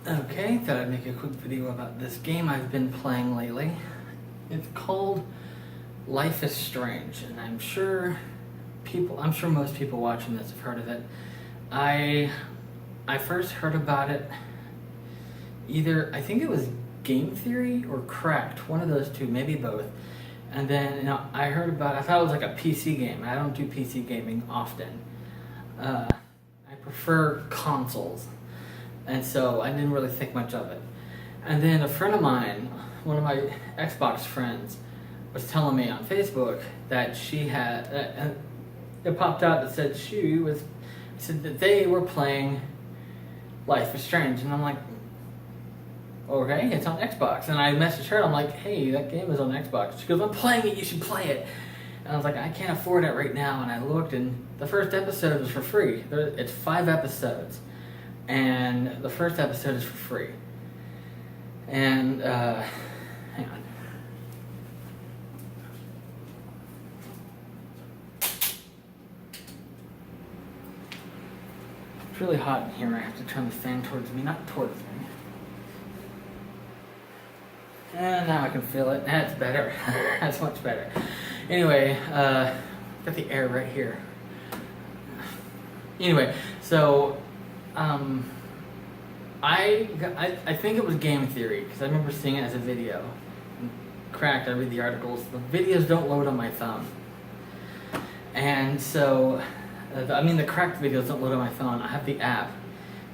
Okay, thought I'd make a quick video about this game I've been playing lately. It's called Life is Strange, and I'm sure most people watching this have heard of it. I first heard about it I think it was Game Theory or Cracked, one of those two, maybe both. And then I heard about it, I thought it was like a PC game. I don't do PC gaming often. I prefer consoles. And so I didn't really think much of it. And then a friend of mine, one of my Xbox friends, was telling me on Facebook that she had, it popped out that said that they were playing Life is Strange. And I'm like, okay, it's on Xbox. And I messaged her, I'm like, hey, that game is on Xbox. She goes, I'm playing it, you should play it. And I was like, I can't afford it right now. And I looked, and the first episode was for free. It's 5 episodes. And the first episode is for free. And, hang on. It's really hot in here. I have to turn the fan towards me, not towards me. And now I can feel it. That's better. That's much better. Anyway, got the air right here. Anyway, so I think it was Game Theory, because I remember seeing it as a video. Cracked, I read the articles. The videos don't load on my phone. And so, the Cracked videos don't load on my phone. I have the app.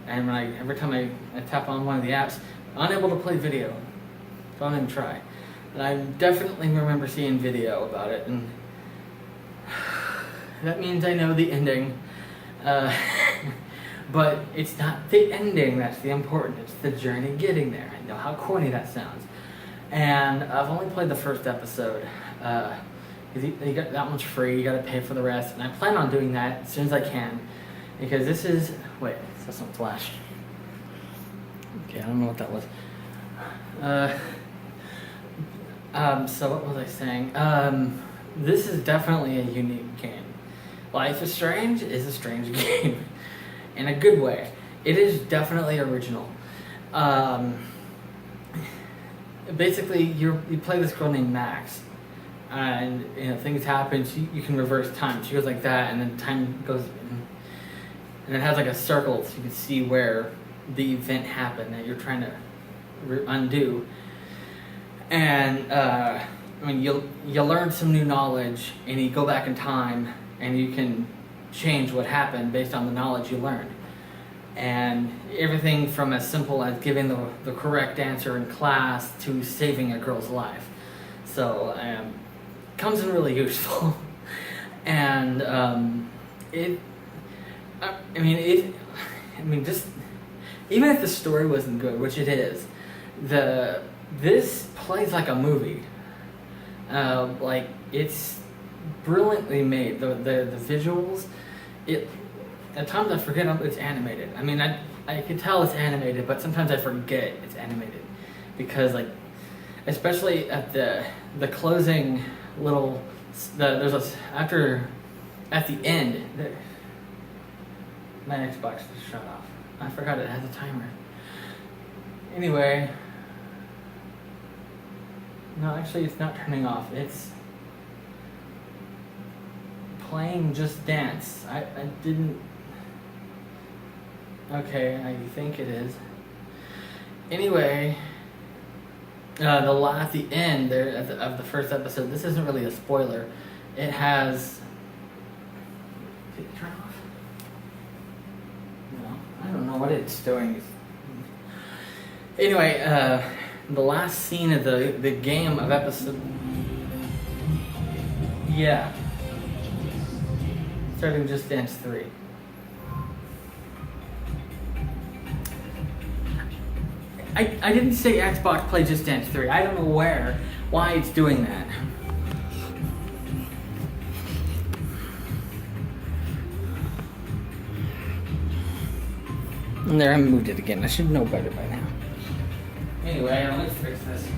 And every time I tap on one of the apps, I'm unable to play video. So I'm going to try. And I definitely remember seeing video about it. And that means I know the ending. But it's not the ending that's the important. It's the journey getting there. I know how corny that sounds. And I've only played the first episode. That one's free. You got to pay for the rest. And I plan on doing that as soon as I can. Because this is... Wait, that's not Flash. Okay, I don't know what that was. So what was I saying? This is definitely a unique game. Life is Strange is a strange game. In a good way. It is definitely original. Basically, you play this girl named Max, and things happen. You can reverse time. She goes like that, and then time goes, and it has like a circle, so you can see where the event happened that you're trying to undo. And you learn some new knowledge, and you go back in time, and you can change what happened based on the knowledge you learned. And everything from as simple as giving the correct answer in class to saving a girl's life. So comes in really useful. And just even if the story wasn't good, which it is, this plays like a movie. It's brilliantly made. The visuals, at times I forget it's animated. I can tell it's animated, but sometimes I forget it's animated, because especially at the closing little at the end, my Xbox just shut off. I forgot it has a timer. Anyway, no, actually it's not turning off. It's playing Just Dance. I didn't... Okay, I think it is. Anyway, at the end there of the first episode, this isn't really a spoiler. It has... Did it turn off? No, I don't know what it's doing. Anyway, the last scene of the game of episode... Yeah. Starting Just Dance 3. I didn't say Xbox Play Just Dance 3. I don't know why it's doing that. And there, I moved it again. I should know better by now. Anyway, let me fix this.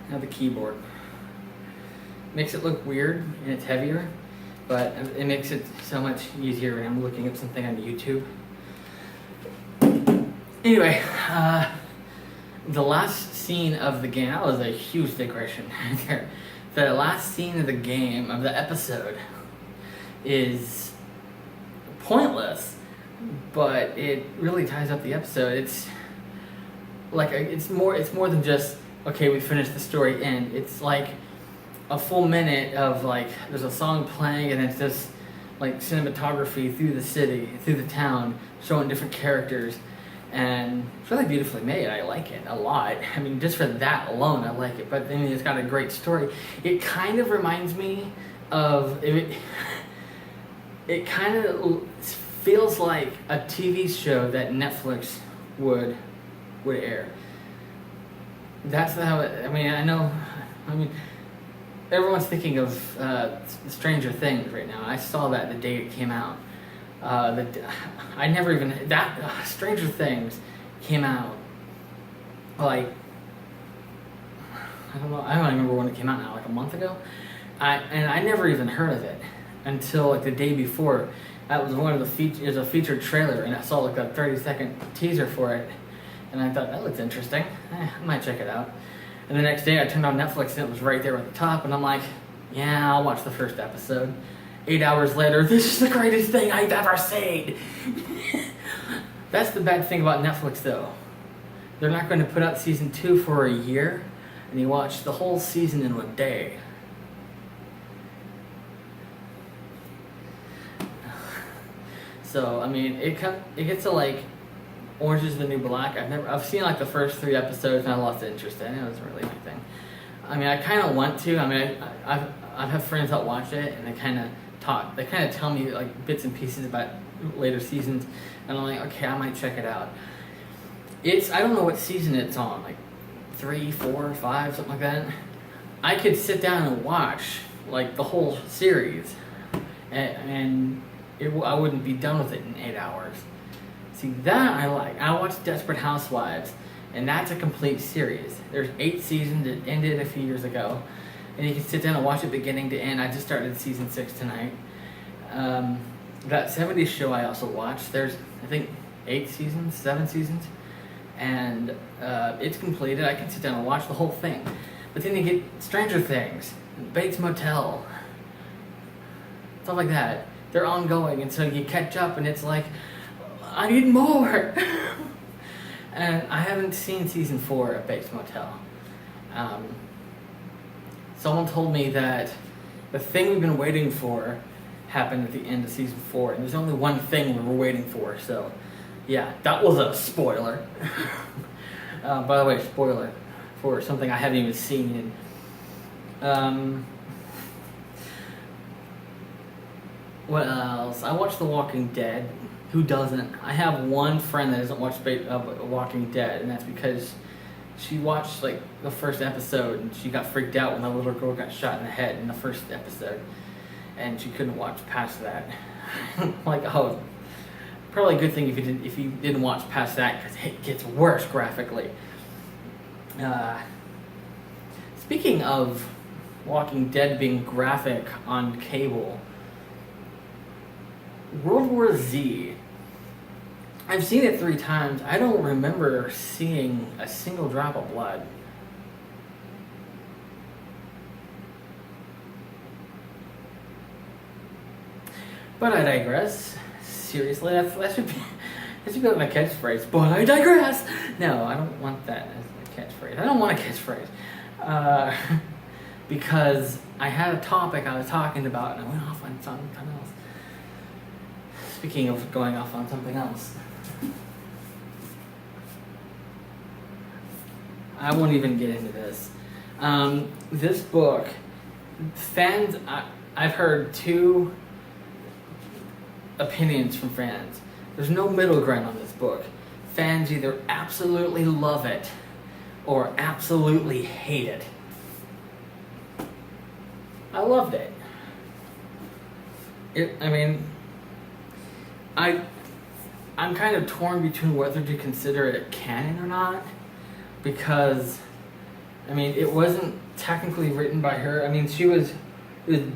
Now the keyboard. makes it look weird and it's heavier, but it makes it so much easier when I'm looking up something on YouTube. Anyway, the last scene of the game, that was a huge digression there. The last scene of the game, of the episode, is pointless, but it really ties up the episode. It's like, it's more than just, okay, we finished the story, end. It's like a full minute of like, there's a song playing and it's just like cinematography through the city, through the town, showing different characters. And it's really beautifully made. I like it a lot. I mean, just for that alone, I like it. But then it's got a great story. It kind of reminds me of it kind of feels like a TV show that Netflix would air. That's how it. I mean, everyone's thinking of Stranger Things right now. I saw that the day it came out. I never even Stranger Things came out like, I don't remember when it came out now, like a month ago. I never even heard of it until like the day before. That was one of the a featured trailer, and I saw like a 30-second teaser for it, and I thought that looks interesting. I might check it out. And the next day I turned on Netflix and it was right there at the top, and I'm like, yeah, I'll watch the first episode. 8 hours later, this is the greatest thing I've ever seen. That's the bad thing about Netflix, though. They're not going to put out season 2 for a year, and you watch the whole season in 1 day. So I mean, it gets to like Orange Is the New Black. I've seen like the first 3 episodes and I lost interest in it. It wasn't really my thing. I mean, I kind of want to. I mean, I've had friends that watch it and they kind of tell me like bits and pieces about later seasons, and I'm like, okay, I might check it out. I don't know what season it's on, like 3, 4, 5, something like that. I could sit down and watch like the whole series, and I wouldn't be done with it in 8 hours. See, that I like. I watched Desperate Housewives, and that's a complete series. There's 8 seasons. It ended a few years ago. And you can sit down and watch it beginning to end. I just started season 6 tonight. That 70s show I also watched. There's, I think, 7 seasons. And it's completed. I can sit down and watch the whole thing. But then you get Stranger Things, Bates Motel, stuff like that. They're ongoing, and so you catch up, and it's like, I need more. And I haven't seen season 4 of Bates Motel. Someone told me that the thing we've been waiting for happened at the end of season 4, and there's only one thing we were waiting for, so yeah, that was a spoiler. By the way, spoiler for something I haven't even seen. What else? I watched The Walking Dead. Who doesn't? I have one friend that doesn't watch Walking Dead, and that's because she watched like the first episode and she got freaked out when the little girl got shot in the head in the first episode, and she couldn't watch past that. Like, oh, probably a good thing if you didn't watch past that, because it gets worse graphically. Speaking of Walking Dead being graphic on cable, World War Z. I've seen it 3 times. I don't remember seeing a single drop of blood. But I digress. Seriously, that should be like my catchphrase. But I digress. No, I don't want that as a catchphrase. I don't want a catchphrase. Because I had a topic I was talking about and I went off on something else. Speaking of going off on something else, I won't even get into this. This book, fans, I've heard 2 opinions from fans. There's no middle ground on this book. Fans either absolutely love it or absolutely hate it. I loved it. I'm kind of torn between whether to consider it canon or not, because I mean, it wasn't technically written by her. I mean, it was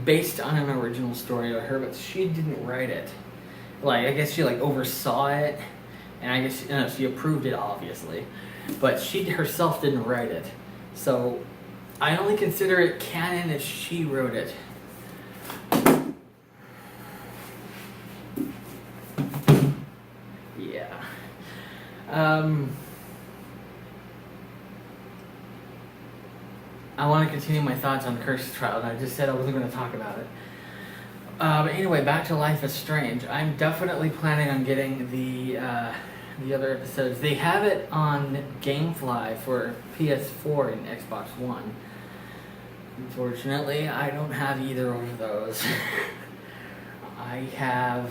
based on an original story by her, but she didn't write it. Like, I guess she like oversaw it, and I guess she approved it, obviously, but she herself didn't write it. So I only consider it canon if she wrote it. Yeah. I want to continue my thoughts on Cursed Child. I just said I wasn't going to talk about it. But anyway, back to Life is Strange. I'm definitely planning on getting the other episodes. They have it on GameFly for PS4 and Xbox One. Unfortunately, I don't have either of those. I have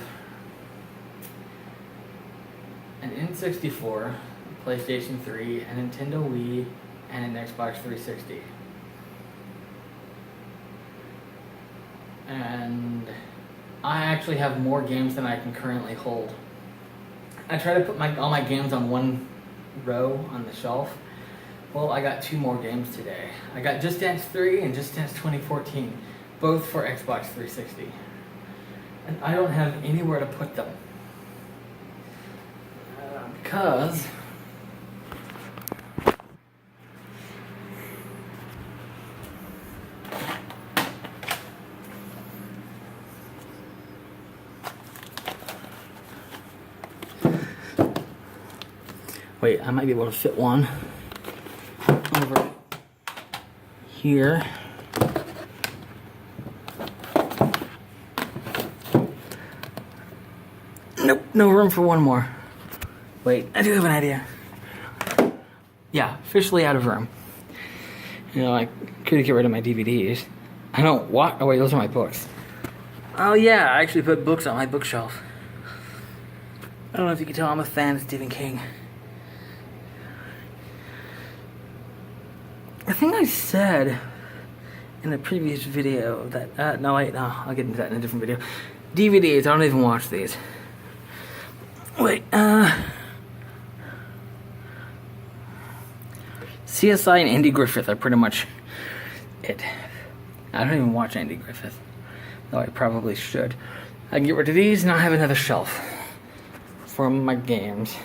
an N64, a PlayStation 3, a Nintendo Wii, and an Xbox 360. And I actually have more games than I can currently hold. I try to put all my games on one row on the shelf. Well, I got 2 more games today. I got Just Dance 3 and Just Dance 2014, both for Xbox 360. And I don't have anywhere to put them. Because wait, I might be able to fit one over here. Nope, no room for one more. Wait, I do have an idea. Yeah, officially out of room. You know, I could get rid of my DVDs. I don't watch. Oh wait, those are my books. Oh yeah, I actually put books on my bookshelf. I don't know if you can tell I'm a fan of Stephen King. I think I said in a previous video that, no, I'll get into that in a different video. DVDs, I don't even watch these. Wait, CSI and Andy Griffith are pretty much it. I don't even watch Andy Griffith, though I probably should. I can get rid of these and I'll have another shelf for my games.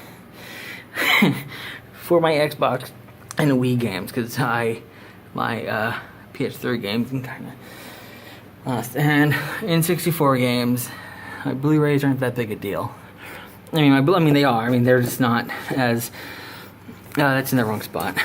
For my Xbox and Wii games, because my PS3 games and kind of lost. And N64 games, Blu-rays aren't that big a deal. I mean, they are. I mean, they're just not as. That's in the wrong spot.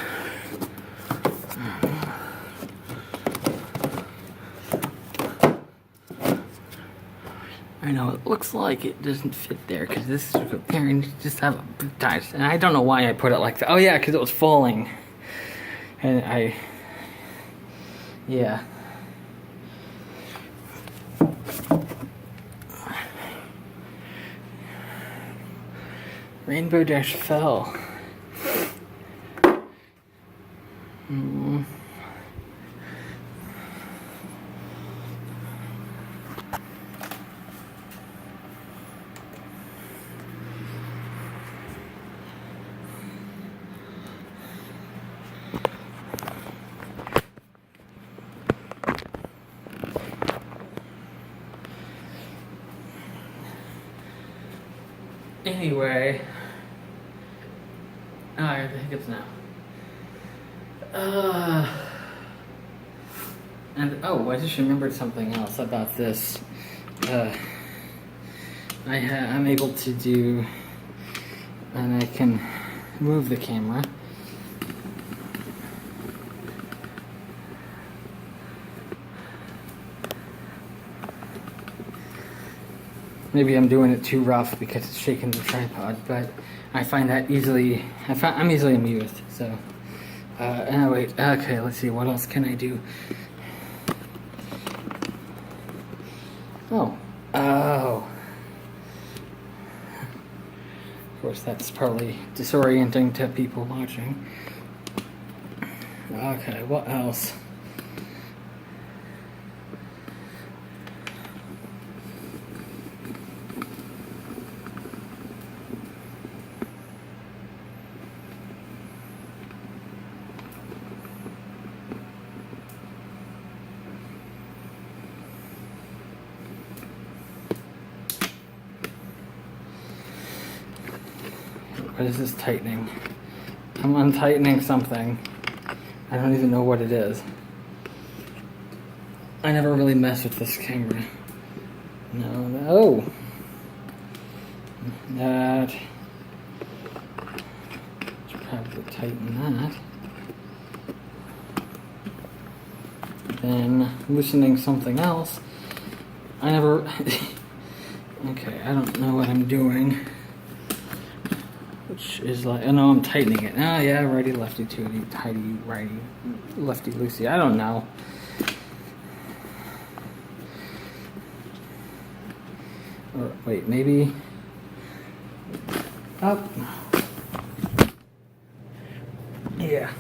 I know it looks like it doesn't fit there because this is there and just have a ties. And I don't know why I put it like that. Oh yeah, because it was falling. And yeah. Rainbow Dash fell. Anyway, I have the hiccups now. And oh, I just remembered something else about this. I'm able to do, and I can move the camera. Maybe I'm doing it too rough because it's shaking the tripod, but I find that I'm easily amused, so. Anyway, okay, let's see, what else can I do? Oh. Of course, that's probably disorienting to people watching. Okay, what else? What is this tightening? I'm untightening something. I don't even know what it is. I never really mess with this camera. No. That. Should probably tighten that. Then loosening something else. I never. Okay, I don't know what I'm doing. Which is like, oh no, I'm tightening it. Oh yeah, righty, lefty, tooty, tighty, righty, lefty, loosey. I don't know. Or wait, maybe up. Yeah.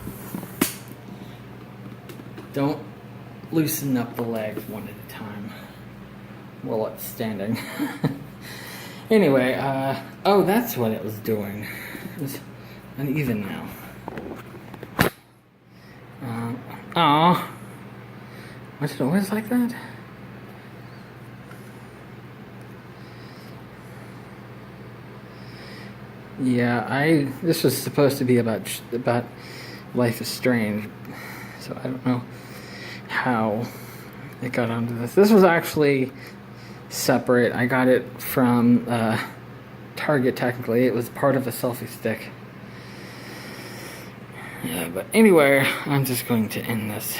Don't loosen up the legs one at a time while it's standing. Anyway, oh, that's what it was doing. It's uneven now. Aw. Was it always like that? Yeah, this was supposed to be about Life is Strange, so I don't know how it got onto this. This was actually separate. I got it from Target, technically. It was part of a selfie stick. Yeah, but anyway, I'm just going to end this.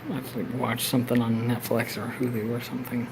I have to watch something on Netflix or Hulu or something.